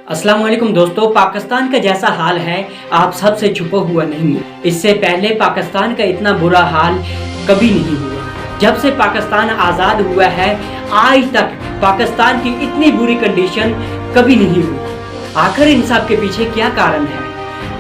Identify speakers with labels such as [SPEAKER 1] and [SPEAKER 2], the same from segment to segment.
[SPEAKER 1] अस्सलाम वालेकुम दोस्तों, पाकिस्तान का जैसा हाल है आप सबसे छुपा हुआ नहीं है। इससे पहले पाकिस्तान का इतना बुरा हाल कभी नहीं हुआ। जब से पाकिस्तान आज़ाद हुआ है आज तक पाकिस्तान की इतनी बुरी कंडीशन कभी नहीं हुई। आखिर इन सब के पीछे क्या कारण है?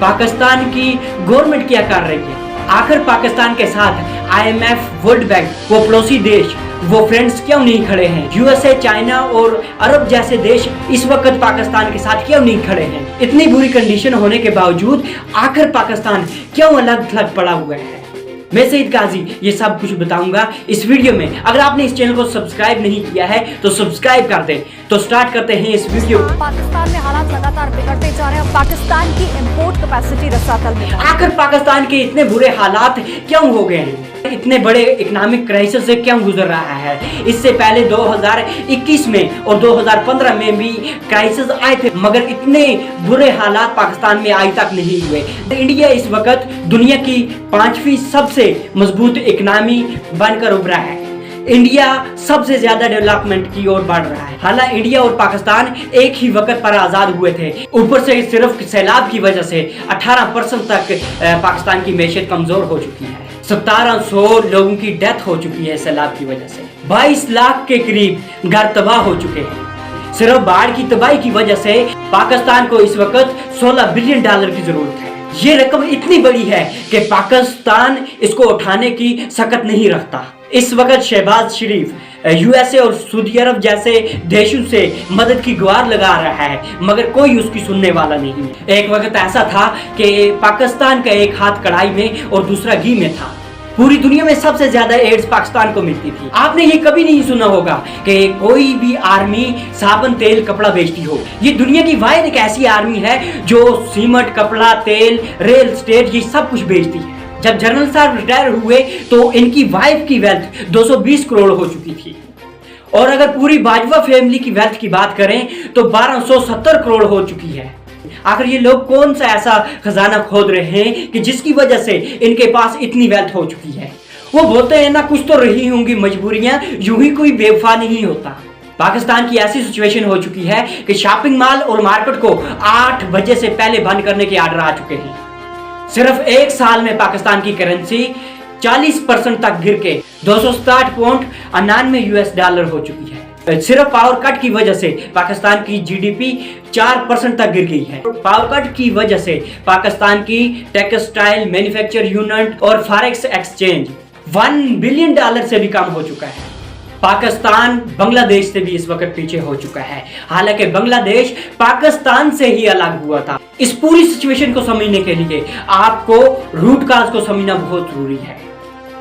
[SPEAKER 1] पाकिस्तान की गवर्नमेंट क्या कर रही है? आखिर पाकिस्तान के साथ IMF, वर्ल्ड बैंक, वो पड़ोसी देश, वो फ्रेंड्स क्यों नहीं खड़े हैं? USA, चाइना और अरब जैसे देश इस वक्त पाकिस्तान के साथ क्यों नहीं खड़े हैं? इतनी बुरी कंडीशन होने के बावजूद आखिर पाकिस्तान क्यों अलग थलग पड़ा हुआ है? मैं सईद गाजी ये सब कुछ बताऊंगा इस वीडियो में। अगर आपने इस चैनल को सब्सक्राइब नहीं किया है तो सब्सक्राइब कर दें। तो स्टार्ट करते हैं इस वीडियो।
[SPEAKER 2] पाकिस्तान में हालात लगातार बिगड़ते जा रहे हैं। पाकिस्तान की इंपोर्ट कैपेसिटी रसातल में।
[SPEAKER 1] आखिर पाकिस्तान के इतने बुरे हालात क्यों हो गए हैं? इतने बड़े इकोनॉमिक क्राइसिस से क्यों गुजर रहा है? इससे पहले 2021 में और 2015 में भी क्राइसिस आए थे, मगर इतने बुरे हालात पाकिस्तान में आज तक नहीं हुए। इंडिया इस वक्त दुनिया की 5वीं सबसे मजबूत इकोनॉमी बनकर उभरा है। इंडिया सबसे ज्यादा डेवलपमेंट की ओर बढ़ रहा है। हालांकि इंडिया और पाकिस्तान एक ही वक्त पर आजाद हुए थे। ऊपर से सिर्फ सैलाब की वजह से 18% तक पाकिस्तान की मैशत कमजोर हो चुकी है। 1700 लोगों की डेथ हो चुकी है सैलाब की वजह से। 22 लाख के करीब घर तबाह हो चुके हैं। सिर्फ बाढ़ की तबाही की वजह से पाकिस्तान को इस वक्त $16 बिलियन की जरूरत है। ये रकम इतनी बड़ी है कि पाकिस्तान इसको उठाने की सकत नहीं रखता। इस वक्त शहबाज शरीफ USA और सऊदी अरब जैसे देशों से मदद की गुहार लगा रहा है, मगर कोई उसकी सुनने वाला नहीं है। एक वक्त ऐसा था कि पाकिस्तान का एक हाथ कढ़ाई में और दूसरा घी में था। पूरी दुनिया में सबसे ज्यादा एड्स पाकिस्तान को मिलती थी। आपने ये कभी नहीं सुना होगा कि कोई भी आर्मी साबुन, तेल, कपड़ा बेचती हो। ये दुनिया की वाहिद एक ऐसी आर्मी है जो सीमेंट, कपड़ा, तेल, रियल एस्टेट ये सब कुछ बेचती है। जब जनरल साहब रिटायर हुए तो इनकी वाइफ की वेल्थ 220 करोड़ हो चुकी थी, और अगर पूरी बाजवा फैमिली की वेल्थ की बात करें तो 1270 करोड़ हो चुकी है। आखिर ये लोग कौन सा ऐसा खजाना खोद रहे हैं कि जिसकी वजह से इनके पास इतनी वेल्थ हो चुकी है? वो बोलते हैं ना, कुछ तो रही होंगी मजबूरियां, यूं ही कोई बेवफा नहीं होता। पाकिस्तान की ऐसी सिचुएशन हो चुकी है कि शॉपिंग मॉल और मार्केट को 8 बजे से पहले बंद करने के आर्डर आ चुके हैं। सिर्फ एक साल में पाकिस्तान की करेंसी 40% तक गिर के $260.99 हो चुकी है। सिर्फ पावर कट की वजह से पाकिस्तान की GDP 4% तक गिर गई है। पावर कट की वजह से पाकिस्तान की टेक्सटाइल मैन्युफैक्चर यूनिट और फॉरेक्स एक्सचेंज $1 बिलियन से भी कम हो चुका है। पाकिस्तान बांग्लादेश से भी इस वक्त पीछे हो चुका है। हालांकि बांग्लादेश पाकिस्तान से ही अलग हुआ था। इस पूरी सिचुएशन को समझने के लिए आपको रूट काज को समझना बहुत जरूरी है।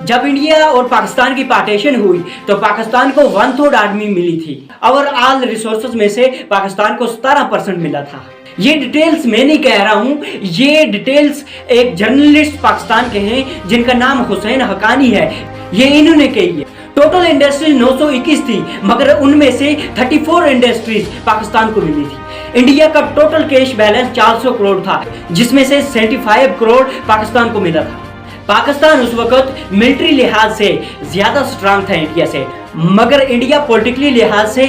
[SPEAKER 1] जब इंडिया और पाकिस्तान की पार्टीशन हुई तो पाकिस्तान को 1/3 आर्मी मिली थी और ऑल रिसोर्सेज में से पाकिस्तान को 17% मिला था। ये डिटेल्स मैं नहीं कह रहा हूं, ये डिटेल्स एक जर्नलिस्ट पाकिस्तान के हैं जिनका नाम हुसैन हकानी है। ये इन्होंने कही है। टोटल इंडस्ट्रीज 921 थी, मगर उनमें से 34 इंडस्ट्रीज पाकिस्तान को मिली थी। इंडिया का टोटल कैश बैलेंस 400 करोड़ था, जिसमें से 75 करोड़ पाकिस्तान को मिला था। पाकिस्तान उस वक्त मिलिट्री लिहाज से ज्यादा स्ट्रांग था इंडिया से, मगर इंडिया पॉलिटिकली लिहाज से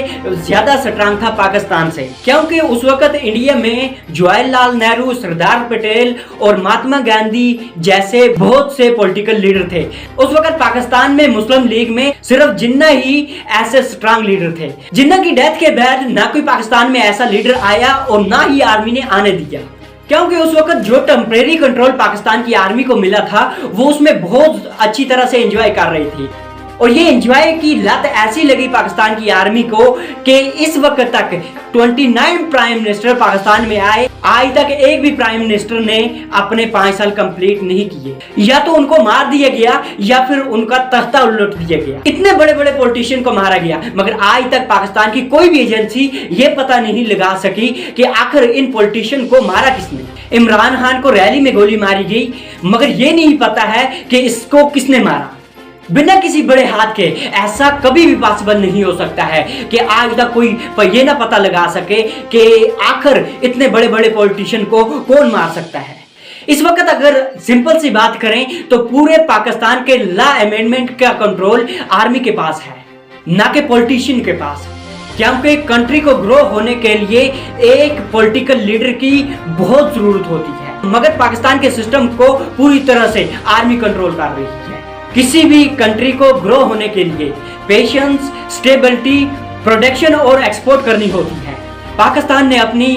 [SPEAKER 1] ज्यादा स्ट्रांग था पाकिस्तान से, क्योंकि उस वक्त इंडिया में जवाहरलाल नेहरू, सरदार पटेल और महात्मा गांधी जैसे बहुत से पॉलिटिकल लीडर थे। उस वक्त पाकिस्तान में मुस्लिम लीग में सिर्फ जिन्ना ही ऐसे स्ट्रांग लीडर थे। जिन्ना की डेथ के बाद ना कोई पाकिस्तान में ऐसा लीडर आया और ना ही आर्मी ने आने दिया, क्योंकि उस वक्त जो टेम्परेरी कंट्रोल पाकिस्तान की आर्मी को मिला था वो उसमें बहुत अच्छी तरह से एंजॉय कर रही थी। और ये एंजॉय की लत ऐसी लगी पाकिस्तान की आर्मी को कि इस वक्त तक 29 प्राइम मिनिस्टर पाकिस्तान में आए, आज तक एक भी प्राइम मिनिस्टर ने अपने 5 साल कंप्लीट नहीं किए। या तो उनको मार दिया गया या फिर उनका तख्ता उलट दिया गया। इतने बड़े बड़े पॉलिटिशियन को मारा गया, मगर आज तक पाकिस्तान की कोई भी एजेंसी ये पता नहीं लगा सकी कि आखिर इन पॉलिटिशियन को मारा किसने। इमरान खान को रैली में गोली मारी गई, मगर ये नहीं पता है कि इसको किसने मारा। बिना किसी बड़े हाथ के ऐसा कभी भी पॉसिबल नहीं हो सकता है कि आज तक कोई ये ना पता लगा सके कि आखिर इतने बड़े बड़े पॉलिटिशियन को कौन मार सकता है। इस वक्त अगर सिंपल सी बात करें तो पूरे पाकिस्तान के लॉ अमेंडमेंट का कंट्रोल आर्मी के पास है, ना कि पॉलिटिशियन के पास। क्योंकि कंट्री को ग्रो होने के लिए एक पॉलिटिकल लीडर की बहुत जरूरत होती है, मगर पाकिस्तान के सिस्टम को पूरी तरह से आर्मी कंट्रोल कर रही है। किसी भी कंट्री को ग्रो होने के लिए पेशेंस, स्टेबिलिटी, प्रोडक्शन और एक्सपोर्ट करनी होती है। पाकिस्तान ने अपनी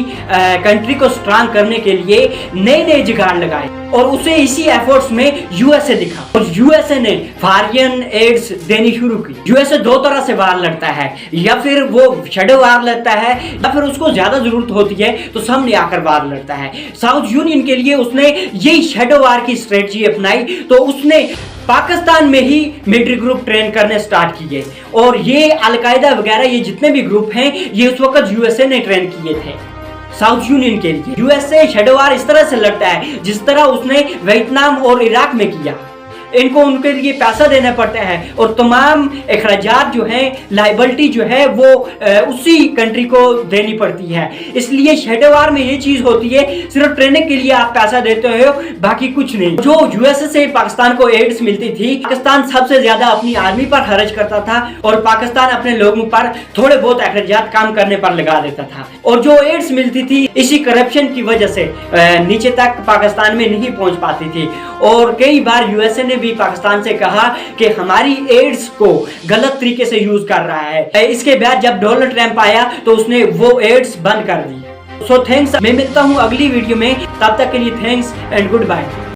[SPEAKER 1] कंट्री को स्ट्रांग करने के लिए नए नए जुगाड़ लगाए और उसे इसी एफर्ट्स में यूएसए दिखा, और यूएसए ने फॉरेन एड्स देनी शुरू की। यूएसए दो तरह से वार लड़ता है, या फिर वो शैडो वार लड़ता है, या फिर उसको ज्यादा जरूरत होती है तो सामने आकर वार लड़ता है। साउथ यूनियन के लिए उसने यही शैडो वार की स्ट्रेटजी अपनाई, तो उसने पाकिस्तान में ही मिलिट्री ग्रुप ट्रेन करने स्टार्ट किए, और ये अलकायदा वगैरह ये जितने भी ग्रुप हैं ये उस वक्त यूएसए ने ट्रेन किए थे साउथ यूनियन के लिए। यूएसए शैडो वार इस तरह से लड़ता है जिस तरह उसने वियतनाम और इराक में किया। इनको उनके लिए पैसा देना पड़ता है और तमाम अखराजात जो हैं, लाइबिलिटी जो है वो उसी कंट्री को देनी पड़ती है। इसलिए शैडो वार में ये चीज होती है, सिर्फ ट्रेनिंग के लिए आप पैसा देते हो, बाकी कुछ नहीं। जो यूएसए से पाकिस्तान को एड्स मिलती थी, पाकिस्तान सबसे ज्यादा अपनी आर्मी पर खर्च करता था और पाकिस्तान अपने लोगों पर थोड़े बहुत अखराजात काम करने पर लगा देता था, और जो एड्स मिलती थी इसी करप्शन की वजह से नीचे तक पाकिस्तान में नहीं पहुंच पाती थी। और कई बार यूएसए ने भी पाकिस्तान से कहा कि हमारी एड्स को गलत तरीके से यूज कर रहा है। इसके बाद जब डोनाल्ड ट्रंप आया तो उसने वो एड्स बंद कर दी। सो थैंक्स, मैं मिलता हूं अगली वीडियो में, तब तक के लिए थैंक्स एंड गुड बाय।